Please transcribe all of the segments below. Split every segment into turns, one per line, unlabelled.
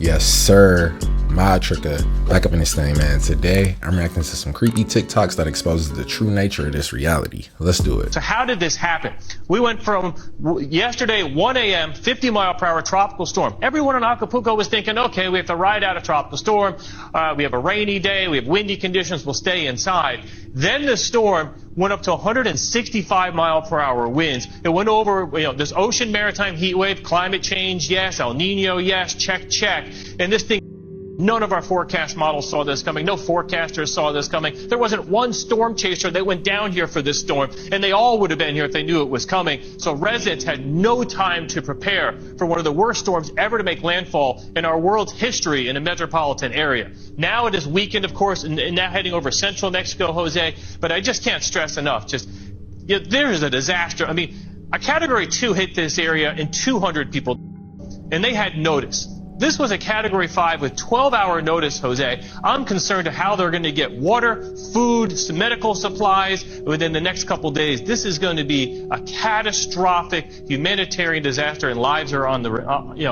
Yes, sir. Matrika, back up in this thing, man. Today, I'm reacting to some creepy TikToks that exposes the true nature of this reality. Let's do it.
So how did this happen? We went from yesterday, 1 a.m., 50-mile-per-hour tropical storm. Everyone in Acapulco was thinking, okay, we have to ride out a tropical storm. We have a rainy day. We have windy conditions. We'll stay inside. Then the storm went up to 165-mile-per-hour winds. It went over, this ocean maritime heat wave, climate change, yes, El Nino, yes, check. And this thing, none of our forecast models saw this coming. No forecasters saw this coming. There wasn't one storm chaser that went down here for this storm, and they all would have been here if they knew it was coming. So residents had no time to prepare for one of the worst storms ever to make landfall in our world's history in a metropolitan area. Now it is weakened, of course, and now heading over central Mexico, Jose, but I just can't stress enough. There is a disaster. I mean, a Category 2 hit this area and 200 people, and they had notice. This was a Category 5 with 12-hour notice, Jose. I'm concerned to how they're going to get water, food, some medical supplies within the next couple days. This is going to be a catastrophic humanitarian disaster, and lives are on the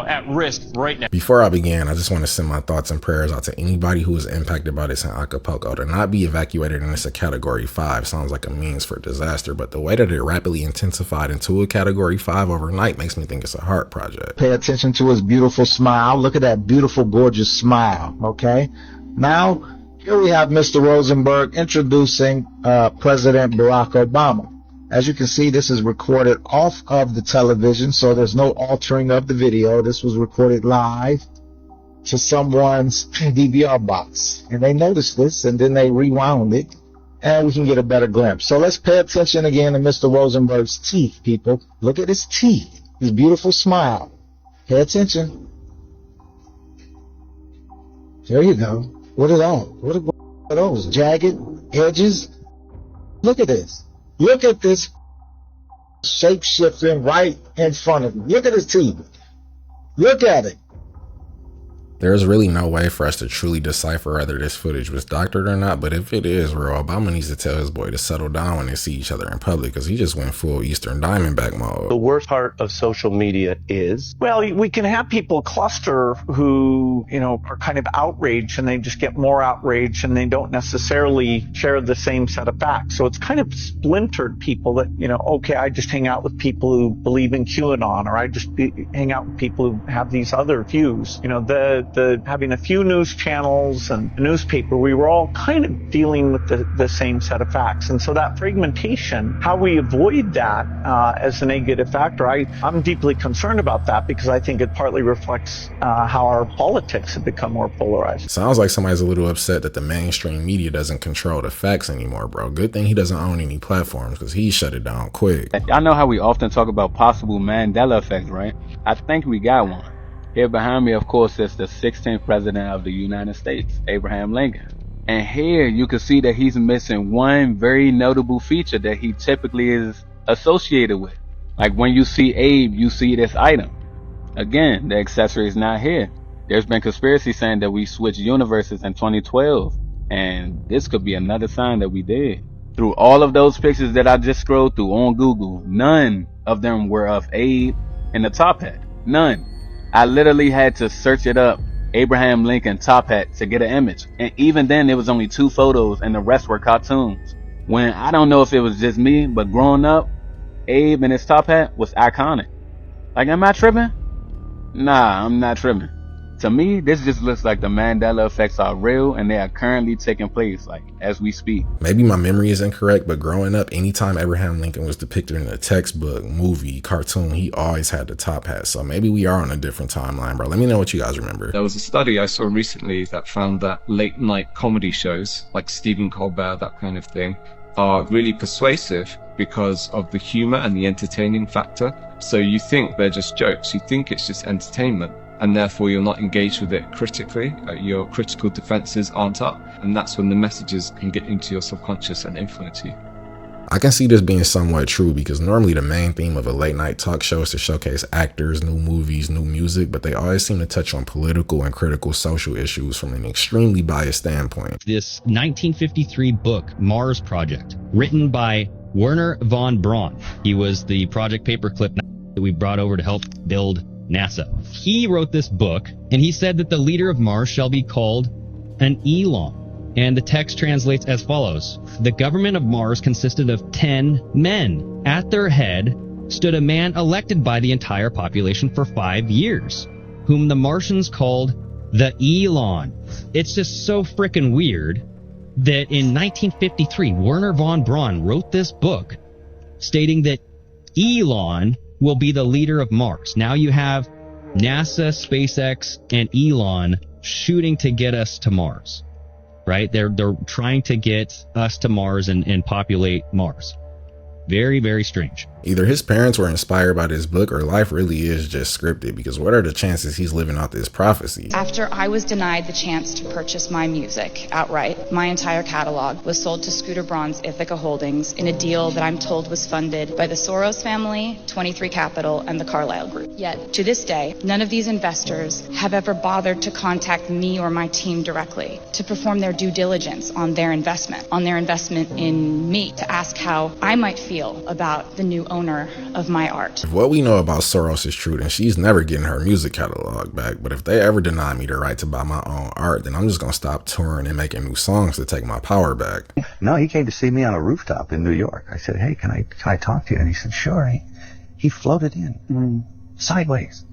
at risk right now.
Before I begin, I just want to send my thoughts and prayers out to anybody who is impacted by this in Acapulco. To not be evacuated in this a Category 5 sounds like a means for disaster, but the way that it rapidly intensified into a Category 5 overnight makes me think it's a heart project.
Pay attention to his beautiful smile. Look at that beautiful, gorgeous smile, okay? Now, here we have Mr. Rosenberg introducing President Barack Obama. As you can see, this is recorded off of the television, so there's no altering of the video. This was recorded live to someone's DVR box. And they noticed this, and then they rewound it, and we can get a better glimpse. So let's pay attention again to Mr. Rosenberg's teeth, people. Look at his teeth, his beautiful smile. Pay attention. There you go. What are those? What are those? Jagged edges? Look at this. Look at this shape-shifting right in front of you. Look at his teeth. Look at it.
There is really no way for us to truly decipher whether this footage was doctored or not, but if it is real, Obama needs to tell his boy to settle down when they see each other in public, because he just went full Eastern Diamondback mode.
The worst part of social media is, well, we can have people cluster who, are kind of outraged, and they just get more outraged, and they don't necessarily share the same set of facts. So it's kind of splintered people that, okay, I just hang out with people who believe in QAnon, or I just hang out with people who have these other views. Having a few news channels and a newspaper, we were all kind of dealing with the same set of facts. And so that fragmentation, how we avoid that as a negative factor, I'm deeply concerned about that, because I think it partly reflects how our politics have become more polarized.
Sounds like somebody's a little upset that the mainstream media doesn't control the facts anymore, bro. Good thing he doesn't own any platforms, because he shut it down quick.
I know how we often talk about possible Mandela effect, right? I think we got one. Here behind me, of course, is the 16th president of the United States, Abraham Lincoln. And here you can see that he's missing one very notable feature that he typically is associated with. Like when you see Abe, you see this item. Again, the accessory is not here. There's been conspiracy saying that we switched universes in 2012. And this could be another sign that we did. Through all of those pictures that I just scrolled through on Google, none of them were of Abe in the top hat. None. I literally had to search it up, Abraham Lincoln top hat, to get an image. And even then, there was only 2 photos and the rest were cartoons. When I don't know if it was just me, but growing up, Abe in his top hat was iconic. Like, am I tripping? Nah, I'm not tripping. To me, this just looks like the Mandela effects are real, and they are currently taking place, like, as we speak.
Maybe my memory is incorrect, but growing up, anytime Abraham Lincoln was depicted in a textbook, movie, cartoon, he always had the top hat. So maybe we are on a different timeline, bro. Let me know what you guys remember.
There was a study I saw recently that found that late night comedy shows, like Stephen Colbert, that kind of thing, are really persuasive because of the humor and the entertaining factor. So you think they're just jokes, you think it's just entertainment, and therefore you're not engaged with it critically. Your critical defenses aren't up, and that's when the messages can get into your subconscious and influence you.
I can see this being somewhat true, because normally the main theme of a late night talk show is to showcase actors, new movies, new music, but they always seem to touch on political and critical social issues from an extremely biased standpoint.
This 1953 book, Mars Project, written by Werner von Braun. He was the project paperclip that we brought over to help build NASA. He wrote this book, and he said that the leader of Mars shall be called an Elon. And the text translates as follows. The government of Mars consisted of 10 men. At their head stood a man elected by the entire population for 5 years, whom the Martians called the Elon. It's just so freaking weird that in 1953, Wernher von Braun wrote this book stating that Elon will be the leader of Mars. Now you have NASA, SpaceX, and Elon shooting to get us to Mars, right? They're trying to get us to Mars and populate Mars. Very, very strange.
Either his parents were inspired by this book or life really is just scripted, because what are the chances he's living out this prophecy?
After I was denied the chance to purchase my music outright, my entire catalog was sold to Scooter Braun's Ithaca Holdings in a deal that I'm told was funded by the Soros family, 23 Capital, and the Carlyle Group. Yet, to this day, none of these investors have ever bothered to contact me or my team directly to perform their due diligence on their investment in me, to ask how I might feel about the new owner of my art.
If what we know about Soros is true, then she's never getting her music catalog back. But if they ever deny me the right to buy my own art, then I'm just gonna stop touring and making new songs to take my power back.
No, he came to see me on a rooftop in New York. I said, hey, can I talk to you? And he said, sure. He floated in sideways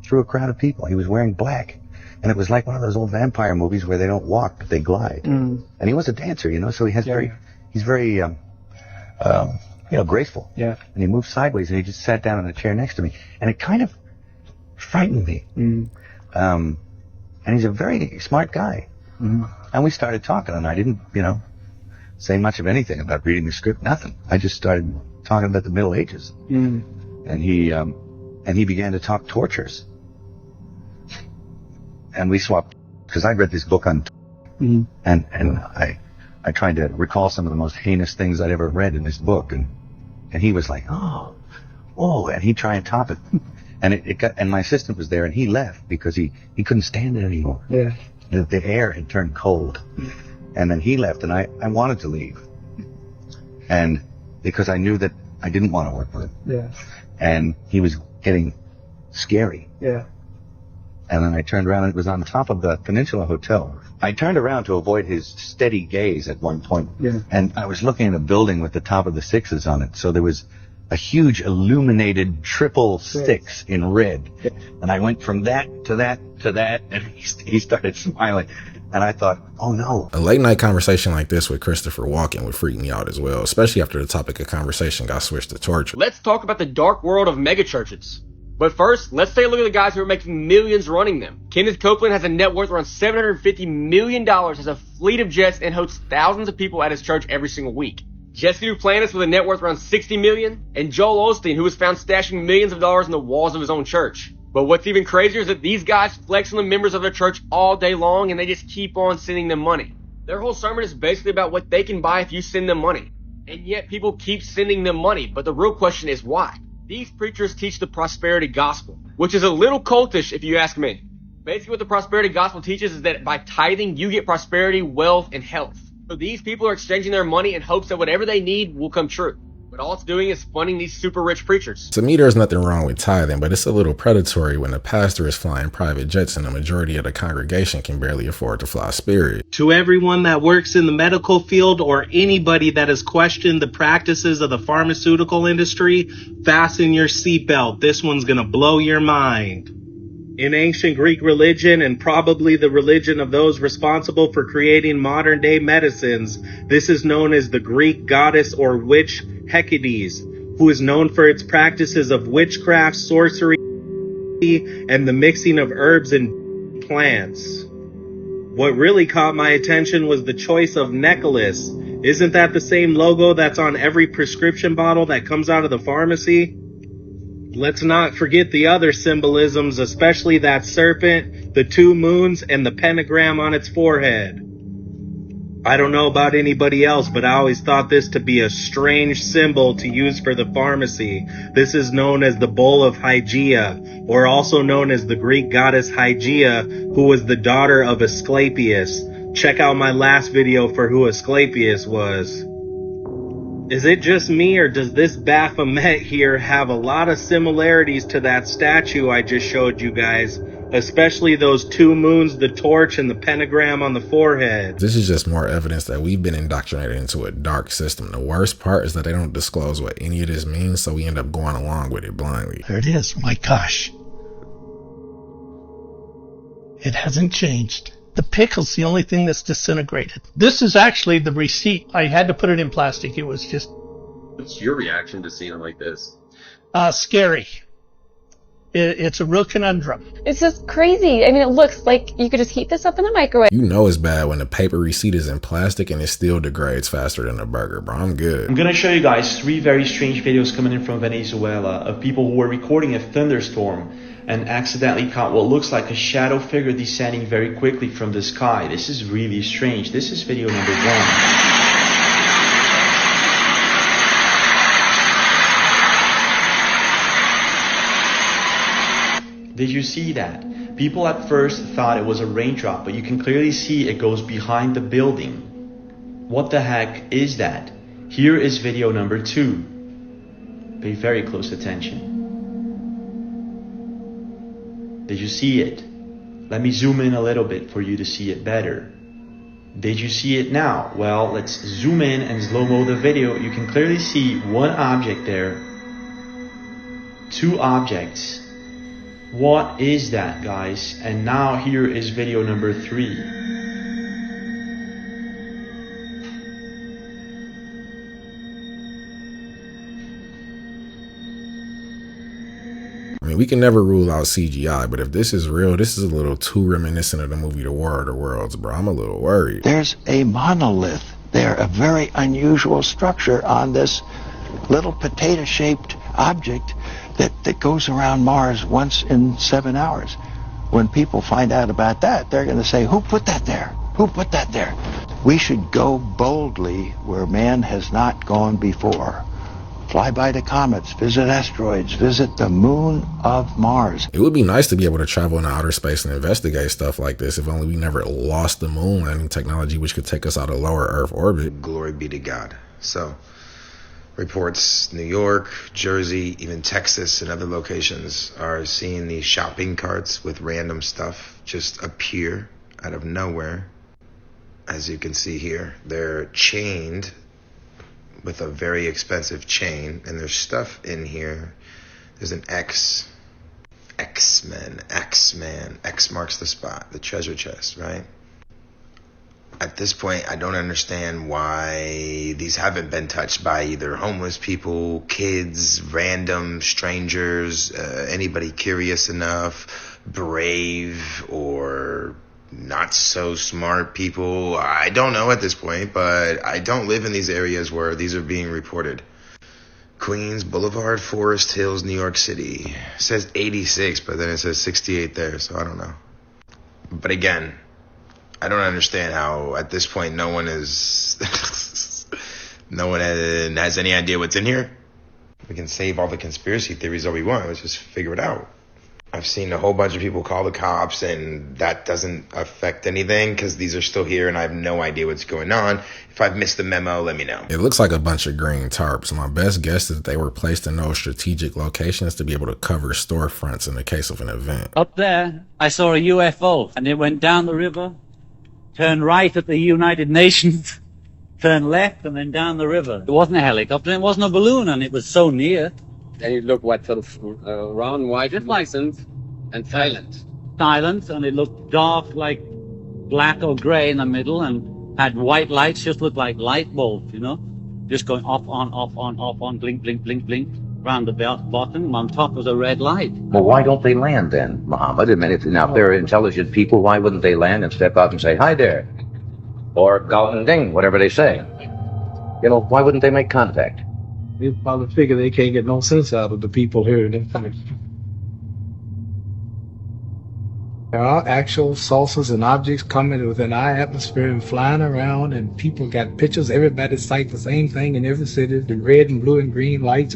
through a crowd of people. He was wearing black. And it was like one of those old vampire movies where they don't walk, but they glide. And he was a dancer, so he has he's very graceful. Yeah. And he moved sideways, and he just sat down in a chair next to me, and it kind of frightened me. And he's a very smart guy. And we started talking, and I didn't, say much of anything about reading the script, nothing. I just started talking about the Middle Ages. And he began to talk tortures. And we swapped, because I'd read this book on and I tried to recall some of the most heinous things I'd ever read in this book, and he was like, oh, and he'd try and top it. And my assistant was there, and he left because he couldn't stand it anymore. Yeah. The air had turned cold. And then he left, and I wanted to leave. And because I knew that I didn't want to work with him. Yeah. And he was getting scary. Yeah. And then I turned around, and it was on top of the Peninsula Hotel. I turned around to avoid his steady gaze at one point. Yeah. And I was looking at a building with the top of the sixes on it. So there was a huge illuminated triple six in red. Yeah. And I went from that to that to that, and he started smiling. And I thought, oh no.
A late night conversation like this with Christopher Walken would freak me out as well, especially after the topic of conversation got switched to torture.
Let's talk about the dark world of megachurches. But first, let's take a look at the guys who are making millions running them. Kenneth Copeland has a net worth around $750 million, has a fleet of jets, and hosts thousands of people at his church every single week. Jesse Duplantis with a net worth around $60 million, and Joel Osteen, who was found stashing millions of dollars in the walls of his own church. But what's even crazier is that these guys flex on the members of their church all day long, and they just keep on sending them money. Their whole sermon is basically about what they can buy if you send them money. And yet people keep sending them money, but the real question is why? These preachers teach the prosperity gospel, which is a little cultish if you ask me. Basically what the prosperity gospel teaches is that by tithing, you get prosperity, wealth, and health. So these people are exchanging their money in hopes that whatever they need will come true. But all it's doing is funding these super rich preachers.
To me, there's nothing wrong with tithing, but it's a little predatory when the pastor is flying private jets and the majority of the congregation can barely afford to fly Spirit.
To everyone that works in the medical field or anybody that has questioned the practices of the pharmaceutical industry, fasten your seatbelt. This one's gonna blow your mind. In ancient Greek religion, and probably the religion of those responsible for creating modern day medicines, this is known as the Greek goddess or witch Hecates, who is known for its practices of witchcraft, sorcery, and the mixing of herbs and plants. What really caught my attention was the choice of necklace. Isn't that the same logo that's on every prescription bottle that comes out of the pharmacy? Let's not forget the other symbolisms, especially that serpent, the 2 moons, and the pentagram on its forehead. I don't know about anybody else, but I always thought this to be a strange symbol to use for the pharmacy. This is known as the Bowl of Hygeia, or also known as the Greek goddess Hygeia, who was the daughter of Asclepius. Check out my last video for who Asclepius was. Is it just me, or does this Baphomet here have a lot of similarities to that statue I just showed you guys? Especially those two moons, the torch, and the pentagram on the forehead.
This is just more evidence that we've been indoctrinated into a dark system. The worst part is that they don't disclose what any of this means, so we end up going along with it blindly.
There it is. My gosh. It hasn't changed. The pickle's the only thing that's disintegrated. This is actually the receipt. I had to put it in plastic. It was just...
What's your reaction to seeing it like this?
Scary. It's a real conundrum.
It's just crazy. I mean, it looks like you could just heat this up in the microwave.
You know it's bad when the paper receipt is in plastic and it still degrades faster than a burger, bro. I'm good.
I'm gonna show you guys 3 very strange videos coming in from Venezuela of people who were recording a thunderstorm and accidentally caught what looks like a shadow figure descending very quickly from the sky. This is really strange. This is video number 1. Did you see that? People at first thought it was a raindrop, but you can clearly see it goes behind the building. What the heck is that? Here is video number 2. Pay very close attention. Did you see it? Let me zoom in a little bit for you to see it better. Did you see it now? Well, let's zoom in and slow-mo the video. You can clearly see one object there. 2 objects. What is that, guys? And now here is video number 3.
I mean, we can never rule out CGI, but if this is real, this is a little too reminiscent of the movie The War of the Worlds, bro. I'm a little worried.
There's a monolith there, a very unusual structure on this little potato-shaped object that goes around Mars once in 7 hours. When people find out about that, they're going to say, who put that there? Who put that there? We should go boldly where man has not gone before. Fly by the comets, visit asteroids, visit the moon of Mars.
It would be nice to be able to travel into outer space and investigate stuff like this, if only we never lost the moon landing technology, which could take us out of lower Earth orbit.
Glory be to God. So, reports New York, Jersey, even Texas and other locations are seeing these shopping carts with random stuff just appear out of nowhere. As you can see here, they're chained with a very expensive chain, and there's stuff in here. There's an X marks the spot, the treasure chest, right? At this point, I don't understand why these haven't been touched by either homeless people, kids, random strangers, anybody curious enough, brave, or not so smart people. I don't know at this point, but I don't live in these areas where these are being reported. Queens Boulevard, Forest Hills, New York City. It says 86, but then it says 68 there, so I don't know. But again, I don't understand how at this point no one has any idea what's in here. We can save all the conspiracy theories all we want. Let's just figure it out. I've seen a whole bunch of people call the cops, and that doesn't affect anything because these are still here and I have no idea what's going on. If I've missed the memo, let me know.
It looks like a bunch of green tarps. My best guess is that they were placed in those strategic locations to be able to cover storefronts in the case of an event.
Up there, I saw a UFO, and it went down the river, turned right at the United Nations, turned left, and then down the river. It wasn't a helicopter, it wasn't a balloon, and it was so near.
And it looked what, sort of round, white, just license, and silent.
Silent, and it looked dark, like black or gray in the middle, and had white lights, just looked like light bulbs, you know? Just going off, on, blink, blink, blink, blink, round the bottom. On top was a red light.
Well, why don't they land then, Muhammad? I mean, if they're intelligent people, why wouldn't they land and step out and say, hi there? Or Galton Ding, whatever they say. You know, why wouldn't they make contact?
They probably figure they can't get no sense out of the people here. There are actual saucers and objects coming within our atmosphere and flying around, and people got pictures. Everybody cite the same thing in every city, the red and blue and green lights.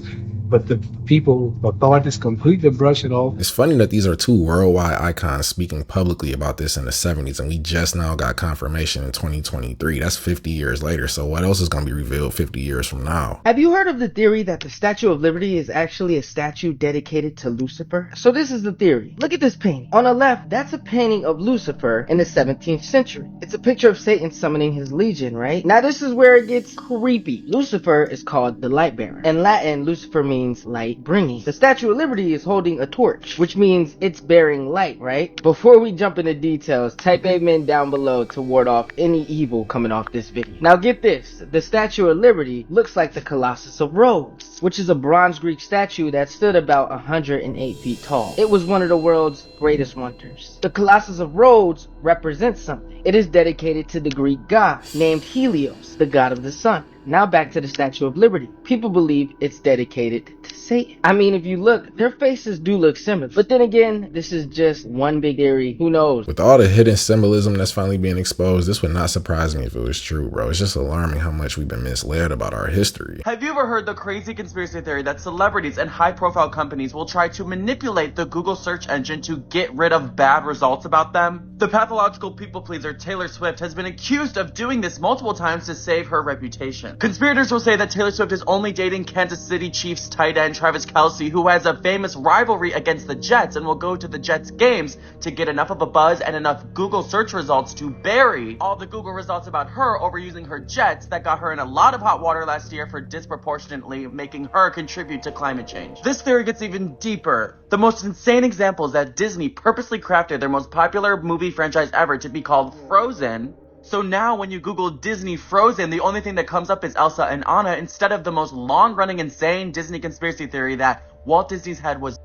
but the people, authorities completely brush it off.
It's funny that these are two worldwide icons speaking publicly about this in the 70s, and we just now got confirmation in 2023. That's 50 years later, so what else is going to be revealed 50 years from now?
Have you heard of the theory that the Statue of Liberty is actually a statue dedicated to Lucifer? So this is the theory. Look at this painting. On the left, that's a painting of Lucifer in the 17th century. It's a picture of Satan summoning his legion, right? Now this is where it gets creepy. Lucifer is called the light bearer. In Latin, Lucifer means light bringing. The Statue of Liberty is holding a torch, which means it's bearing light, right? Before we jump into details, type amen down below to ward off any evil coming off this video. Now get this, the Statue of Liberty looks like the Colossus of Rhodes, which is a bronze Greek statue that stood about 108 feet tall. It was one of the world's greatest wonders. The Colossus of Rhodes represents something. It is dedicated to the Greek god named Helios, the god of the sun. Now back to the Statue of Liberty. People believe it's dedicated to Satan. I mean, if you look, their faces do look similar. But then again, this is just one big theory. Who knows?
With all the hidden symbolism that's finally being exposed, this would not surprise me if it was true, bro. It's just alarming how much we've been misled about our history.
Have you ever heard the crazy conspiracy theory that celebrities and high-profile companies will try to manipulate the Google search engine to get rid of bad results about them? The pathological people pleaser Taylor Swift has been accused of doing this multiple times to save her reputation. Conspirators will say that Taylor Swift is only dating Kansas City Chiefs tight end Travis Kelce, who has a famous rivalry against the Jets and will go to the Jets games to get enough of a buzz and enough Google search results to bury all the Google results about her over using her Jets that got her in a lot of hot water last year for disproportionately making her contribute to climate change. This theory gets even deeper. The most insane example is that Disney purposely crafted their most popular movie franchise ever to be called Frozen. So now when you Google Disney Frozen, the only thing that comes up is Elsa and Anna instead of the most long-running insane Disney conspiracy theory that Walt Disney's head was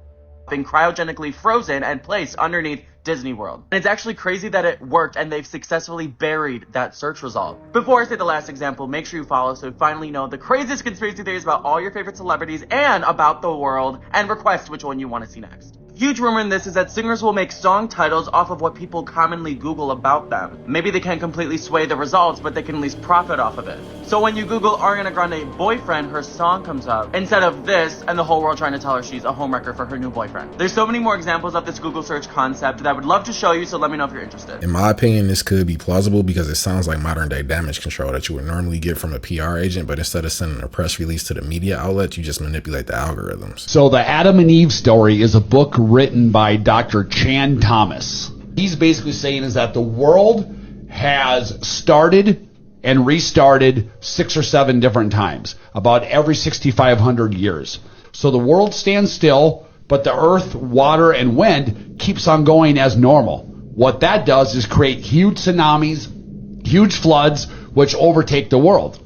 been cryogenically frozen and placed underneath Disney World. And it's actually crazy that it worked and they've successfully buried that search result. Before I say the last example, make sure you follow so you finally know the craziest conspiracy theories about all your favorite celebrities and about the world, and request which one you want to see next. Huge rumor in this is that singers will make song titles off of what people commonly Google about them. Maybe they can't completely sway the results, but they can at least profit off of it. So when you Google Ariana Grande boyfriend, her song comes up, instead of this and the whole world trying to tell her she's a homewrecker for her new boyfriend. There's so many more examples of this Google search concept that I would love to show you, so let me know if you're interested.
In my opinion, this could be plausible because it sounds like modern day damage control that you would normally get from a PR agent, but instead of sending a press release to the media outlet, you just manipulate the algorithms.
So the Adam and Eve story is a book written by Dr. Chan Thomas. He's basically saying is that the world has started and restarted 6 or 7 different times, about every 6,500 years. So the world stands still, but the earth, water, and wind keeps on going as normal. What that does is create huge tsunamis, huge floods, which overtake the world.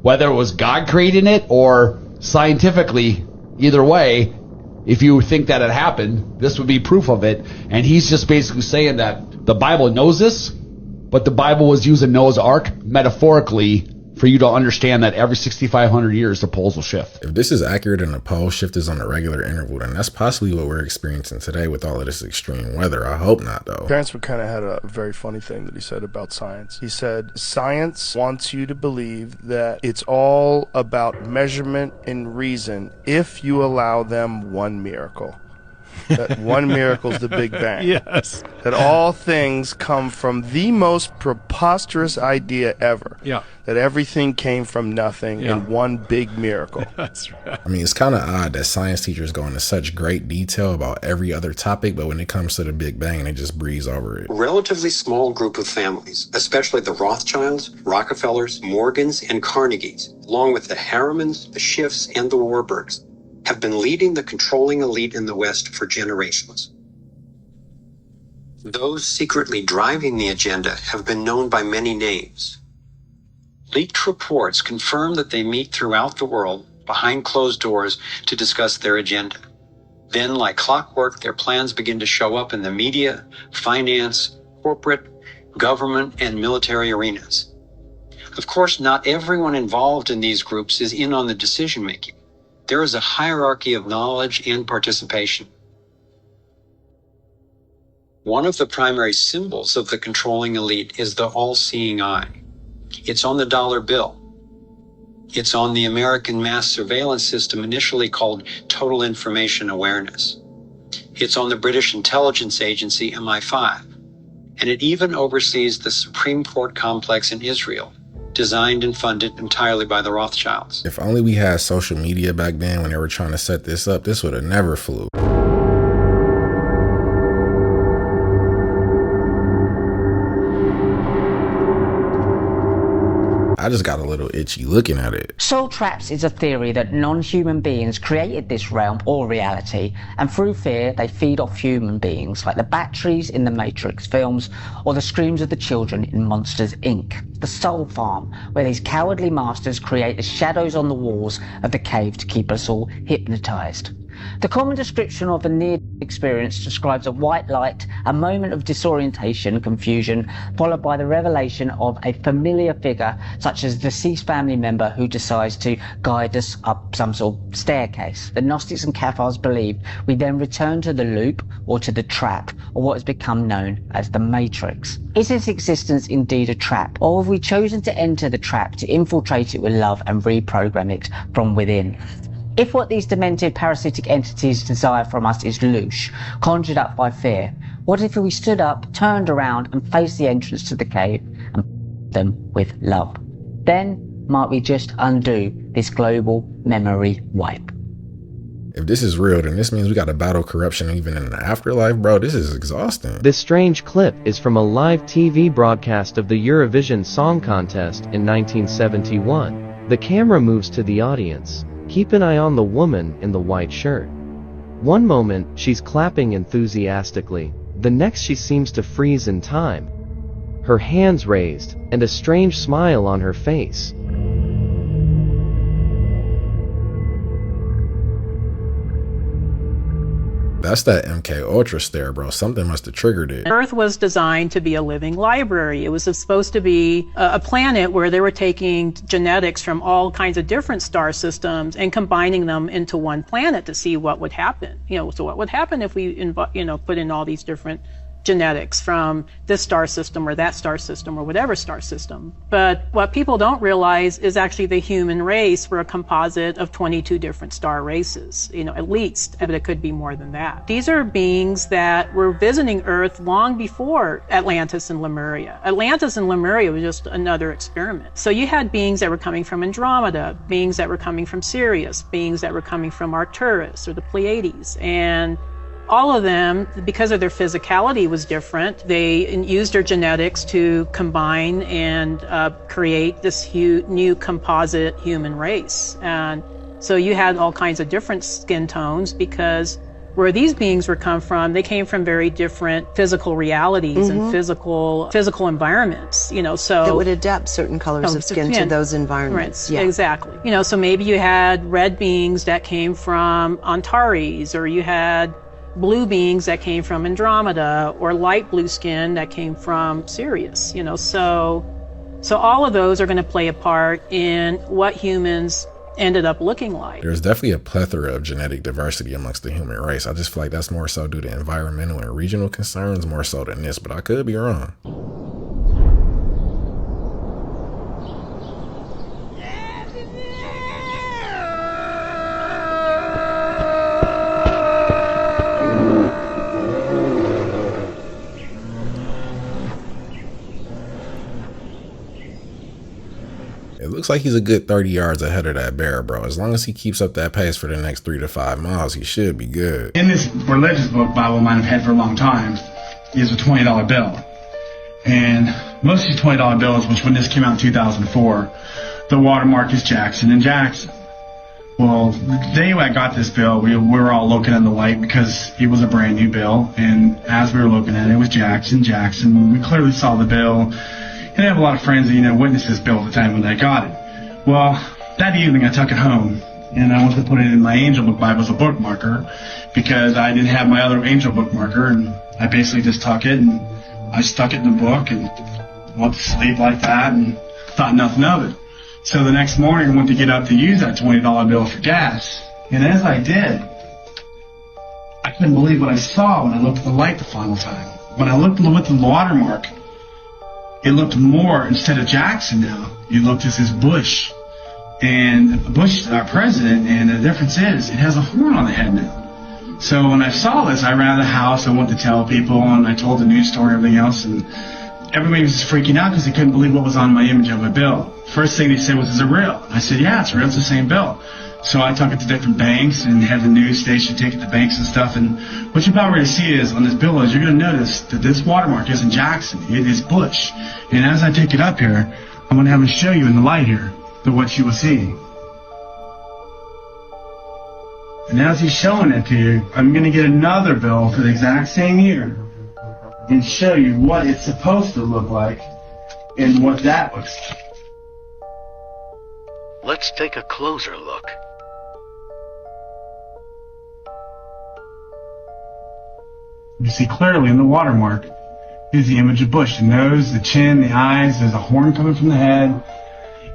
Whether it was God creating it or scientifically, either way, if you think that it happened, this would be proof of it. And he's just basically saying that the Bible knows this, but the Bible was using Noah's Ark metaphorically for you to understand that every 6,500 years the poles will shift.
If this is accurate and the pole shift is on a regular interval, then that's possibly what we're experiencing today with all of this extreme weather. I hope not, though.
Terence kind of had a very funny thing that he said about science. He said, science wants you to believe that it's all about measurement and reason if you allow them one miracle. That one miracle is the Big Bang.
Yes.
That all things come from the most preposterous idea ever.
Yeah.
That everything came from nothing in one big miracle.
That's right.
I mean, it's kind of odd that science teachers go into such great detail about every other topic, but when it comes to the Big Bang, they just breeze over it.
Relatively small group of families, especially the Rothschilds, Rockefellers, Morgans, and Carnegies, along with the Harrimans, the Schiffs, and the Warburgs, have been leading the controlling elite in the West for generations. Those secretly driving the agenda have been known by many names. Leaked reports confirm that they meet throughout the world behind closed doors to discuss their agenda. Then, like clockwork, their plans begin to show up in the media, finance, corporate, government, and military arenas. Of course, not everyone involved in these groups is in on the decision-making. There is a hierarchy of knowledge and participation. One of the primary symbols of the controlling elite is the all-seeing eye. It's on the dollar bill. It's on the American mass surveillance system initially called Total Information Awareness. It's on the British intelligence agency MI5. And it even oversees the Supreme Court complex in Israel, designed and funded entirely by the Rothschilds.
If only we had social media back then when they were trying to set this up, this would have never flew. I just got a little itchy looking at it.
Soul traps is a theory that non-human beings created this realm or reality, and through fear they feed off human beings, like the batteries in the Matrix films or the screams of the children in Monsters, Inc. The Soul Farm, where these cowardly masters create the shadows on the walls of the cave to keep us all hypnotized. The common description of a near experience describes a white light, a moment of disorientation, confusion, followed by the revelation of a familiar figure, such as a deceased family member who decides to guide us up some sort of staircase. The Gnostics and Cathars believed we then return to the loop or to the trap, or what has become known as the Matrix. Is this existence indeed a trap, or have we chosen to enter the trap to infiltrate it with love and reprogram it from within? If what these demented parasitic entities desire from us is loosh, conjured up by fear, what if we stood up, turned around and faced the entrance to the cave and them with love? Then might we just undo this global memory wipe?
If this is real, then this means we got to battle corruption even in the afterlife, bro. This is exhausting.
This strange clip is from a live TV broadcast of the Eurovision Song Contest in 1971. The camera moves to the audience. Keep an eye on the woman in the white shirt. One moment, she's clapping enthusiastically. The next, she seems to freeze in time. Her hands raised, and a strange smile on her face.
That's that MK Ultra stare, bro. Something must have triggered it.
Earth was designed to be a living library. It was supposed to be a planet where they were taking genetics from all kinds of different star systems and combining them into one planet to see what would happen. So what would happen if we, put in all these different genetics from this star system or that star system or whatever star system. But what people don't realize is actually the human race were a composite of 22 different star races, at least, but it could be more than that. These are beings that were visiting Earth long before Atlantis and Lemuria. Atlantis and Lemuria was just another experiment. So you had beings that were coming from Andromeda, beings that were coming from Sirius, beings that were coming from Arcturus or the Pleiades, and all of them, because of their physicality was different, they used their genetics to combine and create this new composite human race. And so you had all kinds of different skin tones because where these beings were come from, they came from very different physical realities and physical environments, so
it would adapt certain colors of skin to those environments.
Right, yeah. Exactly. So maybe you had red beings that came from Antares, or you had blue beings that came from Andromeda, or light blue skin that came from Sirius, so all of those are going to play a part in what humans ended up looking like.
There's definitely a plethora of genetic diversity amongst the human race. I just feel like that's more so due to environmental and regional concerns more so than this, but I could be wrong. It looks like he's a good 30 yards ahead of that bear, bro. As long as he keeps up that pace for the next 3 to 5 miles, he should be good.
In this religious book Bible might have had for a long time is a $20 bill. And most of these $20 bills, which when this came out in 2004, the watermark is Jackson and Jackson. Well, the day I got this bill, we were all looking at the light because it was a brand new bill. And as we were looking at it, it was Jackson. We clearly saw the bill. And I have a lot of friends that, witnessed this bill at the time when I got it. Well, that evening I took it home, and I wanted to put it in my Angel Book Bible as a bookmarker because I didn't have my other Angel bookmarker, and I basically just took it and I stuck it in the book and went to sleep like that and thought nothing of it. So the next morning I went to get up to use that $20 bill for gas, and as I did, I couldn't believe what I saw when I looked at the light the final time. When I looked at the watermark, it looked more, instead of Jackson now, it looked as this bush and Bush, our president, and the difference is it has a horn on the head now. So when I saw this, I ran out of the house. I went to tell people, and I told the news story and everything else, and everybody was just freaking out because they couldn't believe what was on my image of a bill. First thing they said was, "Is it real?" I said, "Yeah, it's real. It's the same bill." So I took it to different banks and had the news station take it to banks and stuff. And what you're about ready to see is on this bill is you're going to notice that this watermark isn't Jackson. It is Bush. And as I take it up here, I'm going to have it show you in the light here what you will see. And as he's showing it to you, I'm going to get another bill for the exact same year and show you what it's supposed to look like and what that looks like.
Let's take a closer look.
You see clearly in the watermark is the image of Bush. The nose, the chin, the eyes, there's a horn coming from the head.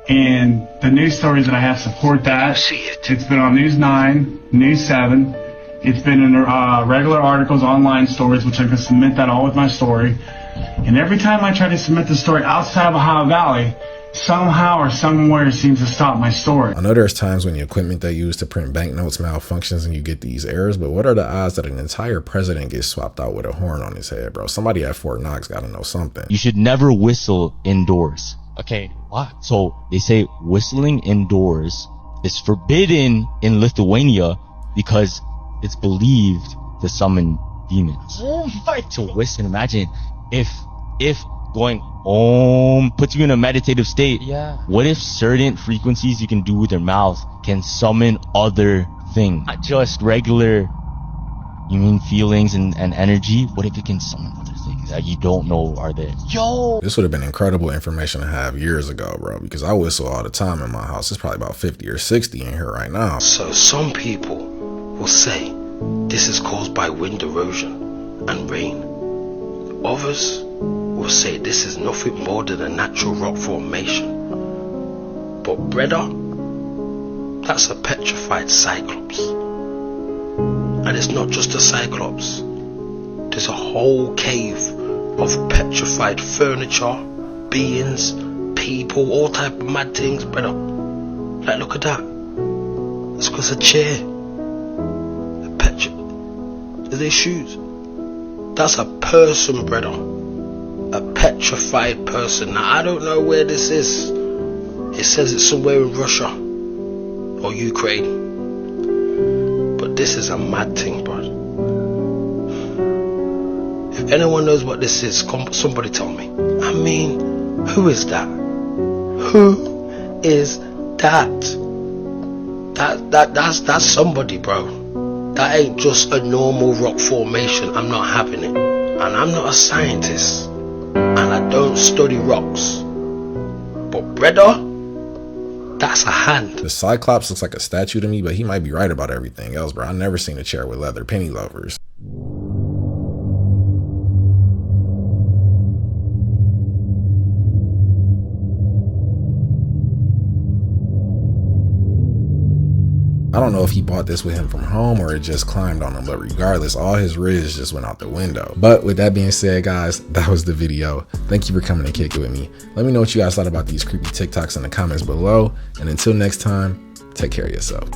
And the news stories that I have support that. It's been on News 9, News 7. It's been in regular articles, online stories, which I can submit that all with my story. And every time I try to submit the story outside of Ohio Valley, somehow or somewhere it seems to stop my story.
I know there's times when the equipment they use to print banknotes malfunctions and you get these errors, but what are the odds that an entire president gets swapped out with a horn on his head, bro? Somebody at Fort Knox got to know something.
You should never whistle indoors. Okay, why? So they say whistling indoors is forbidden in Lithuania because it's believed to summon demons.
Oh my
So whistle, imagine if going puts you in a meditative state.
Yeah.
What if certain frequencies you can do with your mouth can summon other things? Not just regular, you mean feelings and energy. What if it can summon other things that you don't know are there?
Yo!
This would have been incredible information to have years ago, bro, because I whistle all the time in my house. It's probably about 50 or 60 in here right now.
So some people will say this is caused by wind erosion and rain. Others will say this is nothing more than a natural rock formation. But brother, that's a petrified cyclops. And it's not just a cyclops. There's a whole cave of petrified furniture, beings, people, all type of mad things, brother. Like, look at that. It's because a chair. Are they shoes? That's a person, brother. A petrified person. Now, I don't know where this is. It says it's somewhere in Russia or Ukraine. But this is a mad thing, bro. If anyone knows what this is, somebody tell me. I mean, who is that? Who is that? That's somebody, bro. That ain't just a normal rock formation. I'm not having it. And I'm not a scientist. And I don't study rocks. But brother, that's a hand.
The Cyclops looks like a statue to me, but he might be right about everything else, bro. I've never seen a chair with leather. Penny lovers. I don't know if he bought this with him from home or it just climbed on him, but regardless, all his riz just went out the window. But with that being said, guys, that was the video. Thank you for coming to kick it with me. Let me know what you guys thought about these creepy TikToks in the comments below. And until next time, take care of yourself.